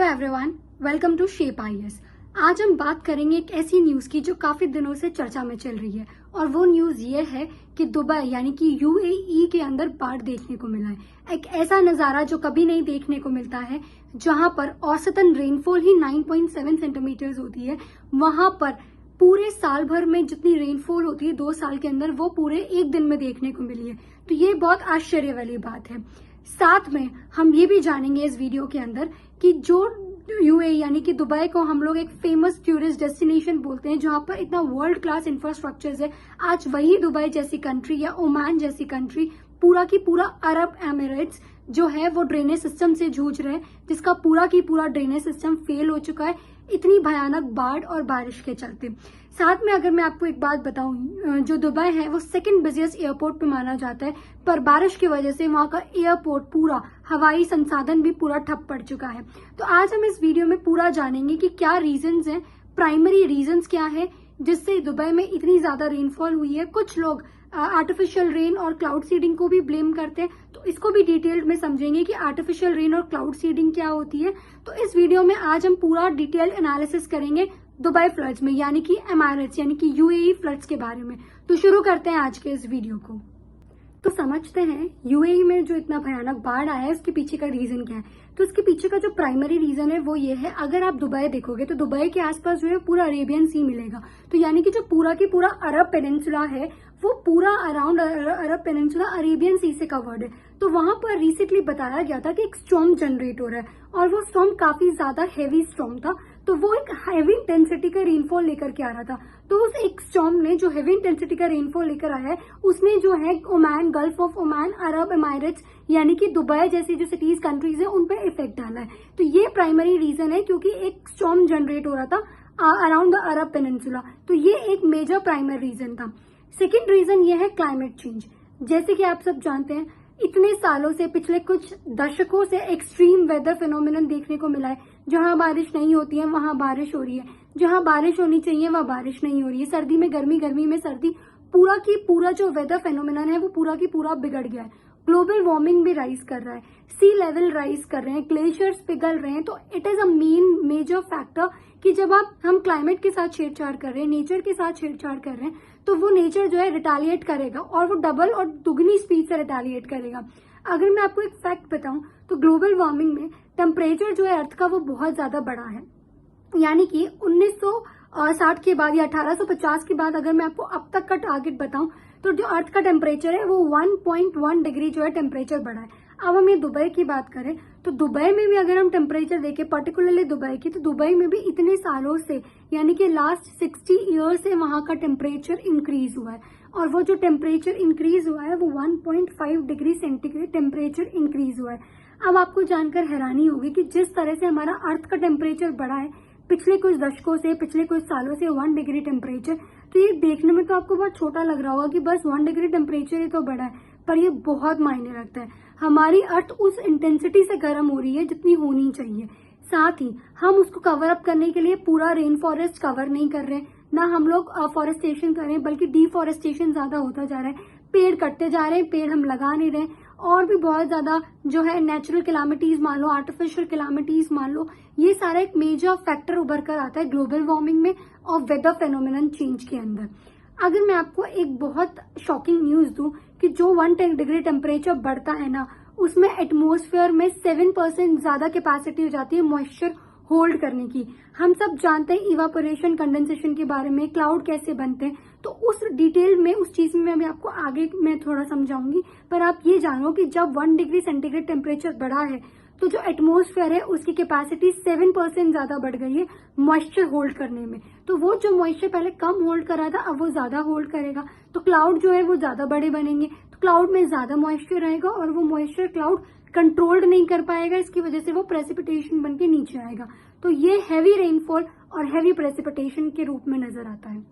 Everyone, welcome to shape IAS. आज हम बात करेंगे एक ऐसी न्यूज की जो काफी दिनों से चर्चा में चल रही है और वो न्यूज ये है कि दुबई यानी कि यूएई के अंदर बाढ़ देखने को मिला है। एक ऐसा नजारा जो कभी नहीं देखने को मिलता है, जहां पर औसतन रेनफॉल ही 9.7 सेंटीमीटर्स होती है। वहां पर पूरे साल भर में जितनी रेनफॉल होती है 2 साल के अंदर, वो पूरे एक दिन में देखने को मिली है। तो ये बहुत आश्चर्य वाली बात है। साथ में हम ये भी जानेंगे इस वीडियो के अंदर कि जो यूएई यानी कि दुबई को हम लोग एक फेमस टूरिस्ट डेस्टिनेशन बोलते हैं, जहां पर इतना वर्ल्ड क्लास इंफ्रास्ट्रक्चर है, आज वही दुबई जैसी कंट्री या ओमान जैसी कंट्री, पूरा की पूरा अरब एमिरेट्स जो है वो ड्रेनेज सिस्टम से जूझ रहे हैं, जिसका पूरा की पूरा ड्रेनेज सिस्टम फेल हो चुका है इतनी भयानक बाढ़ और बारिश के चलते। साथ में अगर मैं आपको एक बात बताऊं, जो दुबई है वो सेकंड बिजिएस्ट एयरपोर्ट पे माना जाता है, पर बारिश की वजह से वहां का एयरपोर्ट पूरा हवाई संसाधन भी पूरा ठप पड़ चुका है। तो आज हम इस वीडियो में पूरा जानेंगे कि क्या रीजंस हैं, प्राइमरी रीजंस क्या है जिससे दुबई में इतनी ज्यादा रेनफॉल हुई है। कुछ लोग आर्टिफिशियल रेन और क्लाउड सीडिंग को भी ब्लेम करते हैं, तो इसको भी डिटेल्ड में समझेंगे कि आर्टिफिशियल रेन और क्लाउड सीडिंग क्या होती है। तो इस वीडियो में आज हम पूरा डिटेल एनालिसिस करेंगे दुबई फ्लड्स में, यानी कि एमिरेट्स यानी कि यूएई फ्लड्स के बारे में। तो शुरू करते हैं आज के इस वीडियो को। तो समझते हैं यूएई में जो इतना भयानक बाढ़ आया है उसके पीछे का रीजन क्या है। तो इसके पीछे का जो प्राइमरी रीजन है वो ये है, अगर आप दुबई देखोगे तो दुबई के आसपास जो है पूरा अरेबियन सी मिलेगा। तो यानी कि जो पूरा की पूरा अरब पेनिनसुला है वो पूरा अराउंड अरब पेनिनसुला अरेबियन सी से कवर्ड है। तो वहां पर रिसेंटली बताया गया था कि एक स्टॉर्म जनरेट हो रहा है और वो स्टॉर्म काफी ज्यादा हैवी स्टॉर्म था। तो वो एक हैवी इंटेंसिटी का रेनफॉल लेकर के आ रहा था। तो उस एक स्टॉर्म ने जो हैवी इंटेंसिटी का रेनफॉल लेकर आया है, उसने जो है Oman, gulf of Oman, Arab Emirates यानी कि दुबई जैसी जो सिटीज कंट्रीज है उन पर इफेक्ट डाला है। तो ये प्राइमरी रीजन है, क्योंकि एक स्टॉर्म जनरेट हो रहा था अराउंड द अरब पेनिनसुला। तो ये एक मेजर प्राइमरी रीजन था। सेकेंड रीजन ये है क्लाइमेट चेंज। जैसे कि आप सब जानते हैं, इतने सालों से, पिछले कुछ दशकों से एक्सट्रीम वेदर फिनोमिनन देखने को मिला है। जहां बारिश नहीं होती है वहां बारिश हो रही है, जहां बारिश होनी चाहिए वहां बारिश नहीं हो रही है। सर्दी में गर्मी, गर्मी में सर्दी, पूरा की पूरा जो वेदर फिनोमिनन है वो पूरा की पूरा बिगड़ गया है। ग्लोबल वार्मिंग भी राइज कर रहा है, सी लेवल राइज कर रहे हैं, ग्लेशियर्स पिघल रहे हैं। तो it is a major factor कि जब हम क्लाइमेट के साथ छेड़छाड़ कर रहे हैं, नेचर के साथ छेड़छाड़ कर रहे हैं, तो वो नेचर जो है रिटेलिएट करेगा और वो डबल और दुगनी स्पीड से रिटेलिएट करेगा। अगर मैं आपको एक फैक्ट बताऊं तो ग्लोबल वार्मिंग में टेम्परेचर जो है अर्थ का वो बहुत ज्यादा बड़ा है। यानी कि 1960 के बाद या 1850 के बाद अगर मैं आपको अब तक का टारगेट बताऊं तो जो अर्थ का टेम्परेचर है वो 1.1 डिग्री जो है टेम्परेचर बढ़ा है। अब हम ये दुबई की बात करें तो दुबई में भी अगर हम टेम्परेचर देखें, पर्टिकुलरली दुबई की, तो दुबई में भी इतने सालों से यानी कि लास्ट 60 ईयर से वहां का टेम्परेचर इंक्रीज हुआ है और वो जो टेम्परेचर इंक्रीज हुआ है वो 1.5 डिग्री सेंटीग्रेड टेम्परेचर इंक्रीज हुआ है। अब आपको जानकर हैरानी होगी कि जिस तरह से हमारा अर्थ का टेम्परेचर बढ़ा है पिछले कुछ दशकों से, पिछले कुछ सालों से 1 डिग्री टेम्परेचर, तो ये देखने में तो आपको बहुत छोटा लग रहा होगा कि बस 1 डिग्री टेम्परेचर ही तो बढ़ा है, पर ये बहुत मायने रखता है। हमारी अर्थ उस इंटेंसिटी से गर्म हो रही है जितनी होनी चाहिए। साथ ही हम उसको कवर अप करने के लिए पूरा रेन फॉरेस्ट कवर नहीं कर रहे हैं, ना हम लोग फॉरेस्टेशन कर रहे हैं, बल्कि डिफॉरेस्टेशन ज्यादा होता जा रहा है। पेड़ कटते जा रहे हैं, पेड़ हम लगा नहीं रहे, और भी बहुत ज्यादा जो है नेचुरल कैलामिटीज मान लो, आर्टिफिशियल कैलामिटीज मान लो, ये सारा एक मेजर फैक्टर उभर कर आता है ग्लोबल वार्मिंग में और वेदर फेनोमेनन चेंज के अंदर। अगर मैं आपको एक बहुत शॉकिंग न्यूज दूं कि जो 1 डिग्री टेम्परेचर बढ़ता है ना, उसमें एटमॉस्फेयर में 7% ज्यादा कैपेसिटी हो जाती है मॉइस्चर होल्ड करने की। हम सब जानते हैं इवापोरेशन, कंडेंसेशन के बारे में, क्लाउड कैसे बनते हैं, तो उस डिटेल में, उस चीज में मैं आपको आगे मैं थोड़ा समझाऊंगी। पर आप ये जानो कि जब 1 डिग्री सेंटीग्रेड टेम्परेचर बढ़ा है तो जो एटमॉस्फेयर है उसकी कैपेसिटी 7% ज्यादा बढ़ गई है मॉइस्चर होल्ड करने में। तो वो जो मॉइस्चर पहले कम होल्ड कर रहा था अब वो ज्यादा होल्ड करेगा, तो क्लाउड जो है वो ज्यादा बड़े बनेंगे, तो क्लाउड में ज्यादा मॉइस्चर रहेगा और वो मॉइस्चर क्लाउड कंट्रोल्ड नहीं कर पाएगा, इसकी वजह से वो प्रेसिपिटेशन बन के नीचे आएगा। तो ये हैवी रेनफॉल और हैवी प्रेसिपिटेशन के रूप में नजर आता है।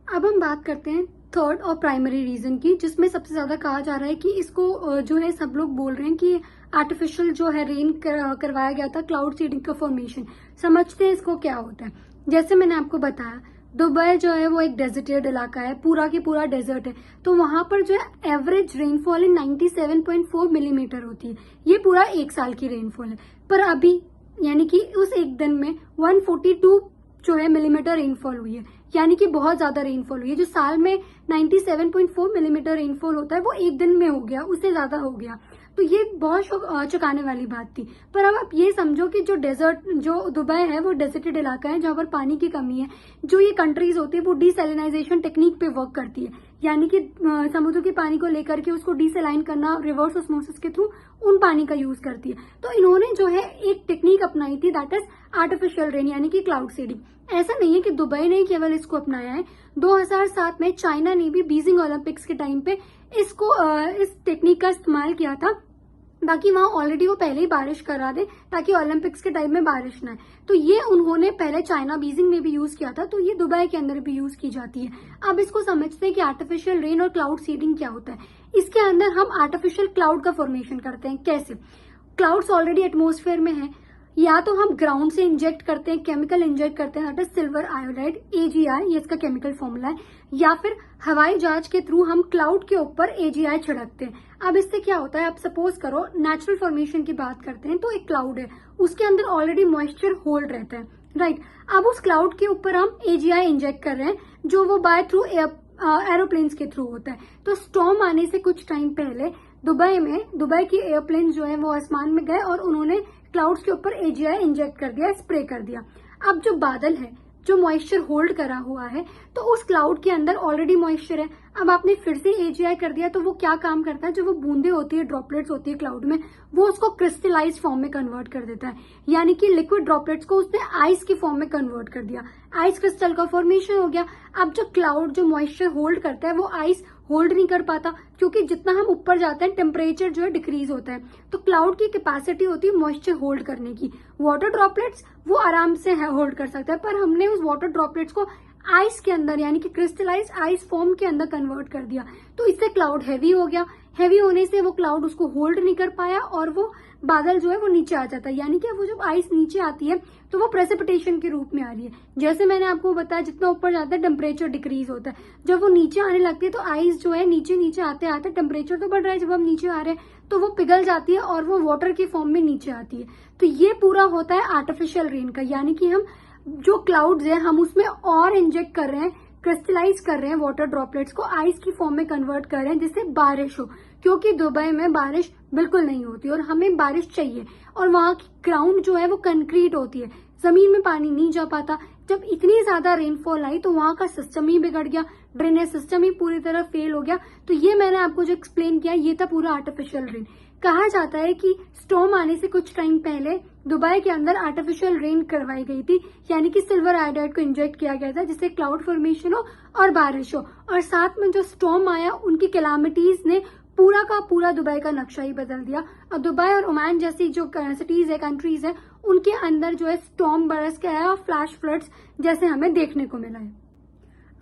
अब हम बात करते हैं थर्ड और प्राइमरी रीजन की, जिसमें सबसे ज्यादा कहा जा रहा है कि इसको जो है सब लोग बोल रहे हैं कि आर्टिफिशियल जो है रेन करवाया गया था, क्लाउड सीडिंग का फॉर्मेशन। समझते हैं इसको क्या होता है। जैसे मैंने आपको बताया, दुबई जो है वो एक डेजर्टेड इलाका है, पूरा की पूरा डेजर्ट है, तो वहां पर जो है एवरेज रेनफॉल 97.4 मिलीमीटर होती है। ये पूरा एक साल की रेनफॉल है। पर अभी यानी कि उस एक दिन में 142 जो है मिलीमीटर रेनफॉल हुई है, यानी कि बहुत ज्यादा रेनफॉल हुई है। जो साल में 97.4 मिलीमीटर रेनफॉल होता है वो एक दिन में हो गया, उससे ज्यादा हो गया। तो ये बहुत चौंकाने वाली बात थी। पर अब आप ये समझो कि जो डेजर्ट, जो दुबई है वो डेजर्टेड इलाका है जहां पर पानी की कमी है। जो ये कंट्रीज होती है वो डिसैलिनाइजेशन टेक्निक पे वर्क करती है, यानी कि समुद्र के पानी को लेकर के उसको डिसैलाइन करना रिवर्स ऑस्मोसिस के थ्रू उन पानी का यूज करती है। तो इन्होंने जो है एक टेक्निक अपनाई थी, दैट इज आर्टिफिशियल रेन यानी कि क्लाउड सीडिंग। ऐसा नहीं है कि दुबई ने केवल इसको अपनाया है, 2007 में चाइना ने भी बीजिंग ओलंपिक्स के टाइम पे इस टेक्निक का इस्तेमाल किया था, ताकि वहां ऑलरेडी वो पहले ही बारिश करा दे ताकि ओलंपिक्स के टाइम में बारिश ना आए। तो ये उन्होंने पहले चाइना बीजिंग में भी यूज किया था, तो ये दुबई के अंदर भी यूज की जाती है। अब इसको समझते हैं कि आर्टिफिशियल रेन और क्लाउड सीडिंग क्या होता है। इसके अंदर हम आर्टिफिशियल क्लाउड का फॉर्मेशन करते हैं। कैसे? क्लाउड्स ऑलरेडी एटमॉस्फेयर में है, या तो हम ग्राउंड से इंजेक्ट करते हैं, केमिकल इंजेक्ट करते हैं, that is silver iodide AgI, ये इसका केमिकल फॉर्मूला है, या फिर हवाई जहाज के थ्रू हम क्लाउड के ऊपर AgI छिड़कते हैं। अब इससे क्या होता है, आप सपोज करो नेचुरल फॉर्मेशन की बात करते हैं, तो एक क्लाउड है, उसके अंदर ऑलरेडी मॉइस्चर होल्ड रहता है, राइट। अब उस क्लाउड के ऊपर हम AgI इंजेक्ट कर रहे हैं, जो वो बाय थ्रू एरोप्लेन्स के थ्रू होता है। तो स्टॉर्म आने से कुछ टाइम पहले दुबई की एयरप्लेन जो है वो आसमान में गए और उन्होंने क्लाउड्स के ऊपर AgI इंजेक्ट कर दिया, स्प्रे कर दिया। अब जो बादल है, जो मॉइस्चर होल्ड करा हुआ है, तो उस क्लाउड के अंदर ऑलरेडी मॉइस्चर है। अब आपने फिर से AgI कर दिया, तो वो क्या काम करता है, जो वो बूंदे होती है, ड्रॉपलेट्स होती है क्लाउड में, वो उसको क्रिस्टलाइज फॉर्म में कन्वर्ट कर देता है, यानी कि लिक्विड ड्रॉपलेट्स को उसने आइस की फॉर्म में कन्वर्ट कर दिया, आइस क्रिस्टल का फॉर्मेशन हो गया। अब जो क्लाउड जो मॉइस्चर होल्ड करता है वो आइस होल्ड नहीं कर पाता, क्योंकि जितना हम ऊपर जाते हैं टेम्परेचर जो है डिक्रीज होता है। तो क्लाउड की कैपेसिटी होती है मॉइस्चर होल्ड करने की। वाटर ड्रॉपलेट्स वो आराम से होल्ड कर सकता है, पर हमने उस वाटर ड्रॉपलेट्स को आइस के अंदर यानी कि क्रिस्टलाइज आइस फॉर्म के अंदर कन्वर्ट कर दिया। तो इससे क्लाउड हैवी हो गया, हैवी होने से वो क्लाउड उसको होल्ड नहीं कर पाया और वो बादल जो है वो नीचे आ जाता है, यानी कि वो जब आइस नीचे आती है तो वो प्रेसिपिटेशन के रूप में आ रही है। जैसे मैंने आपको बताया, जितना ऊपर जाता है टेम्परेचर डिक्रीज होता है, जब वो नीचे आने लगती है तो आइस जो है नीचे नीचे आते आते टेम्परेचर तो बढ़ रहा है, जब हम नीचे आ रहे हैं तो वो पिघल जाती है और वो वाटर की फॉर्म में नीचे आती है। तो ये पूरा होता है आर्टिफिशियल रेन का, यानी कि हम जो क्लाउड्स है हम उसमें और इंजेक्ट कर रहे हैं, क्रिस्टलाइज कर रहे हैं वाटर ड्रॉपलेट्स को, आइस की फॉर्म में कन्वर्ट कर रहे हैं जिससे बारिश हो, क्योंकि दुबई में बारिश बिल्कुल नहीं होती और हमें बारिश चाहिए। और वहां की ग्राउंड जो है वो कंक्रीट होती है, जमीन में पानी नहीं जा पाता। जब इतनी ज्यादा रेनफॉल आई तो वहां का सिस्टम ही बिगड़ गया, ड्रेनेज सिस्टम ही पूरी तरह फेल हो गया। तो ये मैंने आपको जो एक्सप्लेन किया, ये था पूरा आर्टिफिशियल रेन। कहा जाता है कि स्टॉर्म आने से कुछ टाइम पहले दुबई के अंदर आर्टिफिशियल रेन करवाई गई थी, यानी कि सिल्वर आयोडाइड को इंजेक्ट किया गया था जिससे क्लाउड फॉर्मेशन हो और बारिश हो। और साथ में जो स्टॉर्म आया, उनकी कैलामिटीज ने पूरा का पूरा दुबई का नक्शा ही बदल दिया। और दुबई और ओमान जैसी जो सिटीज है, कंट्रीज है, उनके अंदर जो है स्टॉर्म बरस के आया और फ्लैश फ्लड्स जैसे हमें देखने को मिला है।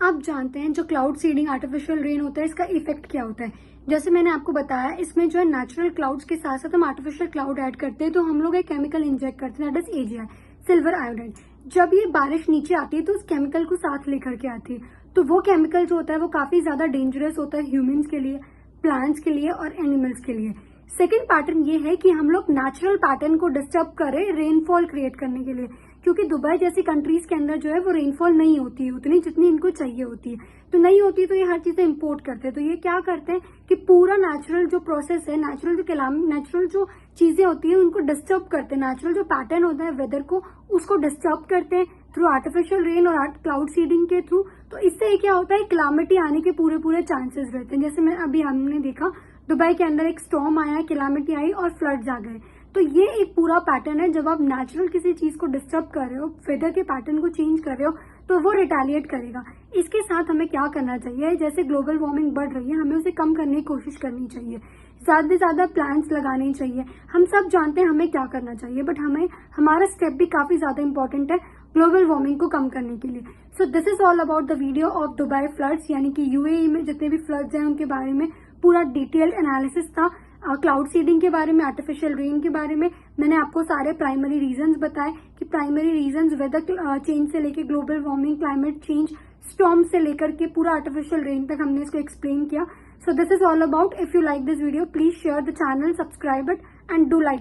आप जानते हैं जो क्लाउड सीडिंग आर्टिफिशियल रेन होता है, इसका इफेक्ट क्या होता है। जैसे मैंने आपको बताया, इसमें जो है नेचुरल क्लाउड्स के साथ साथ हम आर्टिफिशियल क्लाउड ऐड करते हैं, तो हम लोग एक केमिकल इंजेक्ट करते हैं, that is AgI, silver iodide. जब ये बारिश नीचे आती है तो उस केमिकल को साथ लेकर के आती है, तो वो केमिकल जो होता है वो काफी ज्यादा डेंजरस होता है ह्यूमंस के लिए, प्लांट्स के लिए और एनिमल्स के लिए। सेकेंड पैटर्न ये है कि हम लोग नेचुरल पैटर्न को डिस्टर्ब करें रेनफॉल क्रिएट करने के लिए, क्योंकि दुबई जैसी कंट्रीज के अंदर जो है वो रेनफॉल नहीं होती है उतनी जितनी इनको चाहिए होती है। तो नहीं होती तो ये हर चीजें इंपोर्ट करते हैं। तो ये क्या करते हैं कि पूरा नेचुरल जो प्रोसेस है, नेचुरल जो चीजें होती है उनको डिस्टर्ब करते हैं, नेचुरल जो पैटर्न होता है वेदर को उसको डिस्टर्ब करते हैं थ्रू आर्टिफिशियल रेन और क्लाउड सीडिंग के थ्रू। तो इससे क्या होता है, क्लामिटी आने के पूरे चांसेस रहते हैं। जैसे हमने देखा दुबई के अंदर एक स्टॉर्म आया, कैलामिटी आई और फ्लड्स आ गए। तो ये एक पूरा पैटर्न है, जब आप नेचुरल किसी चीज को डिस्टर्ब कर रहे हो, वेदर के पैटर्न को चेंज कर रहे हो, तो वो रिटेलिएट करेगा। इसके साथ हमें क्या करना चाहिए, जैसे ग्लोबल वार्मिंग बढ़ रही है हमें उसे कम करने की कोशिश करनी चाहिए, ज्यादा से ज्यादा प्लांट्स लगाने चाहिए। हम सब जानते हैं हमें क्या करना चाहिए, बट हमारा स्टेप भी काफी ज्यादा इंपॉर्टेंट है ग्लोबल वार्मिंग को कम करने के लिए। So this is all about the video of Dubai floods, यानी कि UAE में जितने भी फ्लड्स हैं उनके बारे में पूरा डिटेल्ड एनालिसिस था। क्लाउड सीडिंग के बारे में, आर्टिफिशियल रेन के बारे में मैंने आपको सारे प्राइमरी रीजंस बताए कि प्राइमरी रीजंस वेदर चेंज से लेके global warming, climate change, storm से लेकर के पूरा आर्टिफिशियल रेन तक हमने इसको एक्सप्लेन किया। So this is all about. If you like this video please share the channel, subscribe it and do like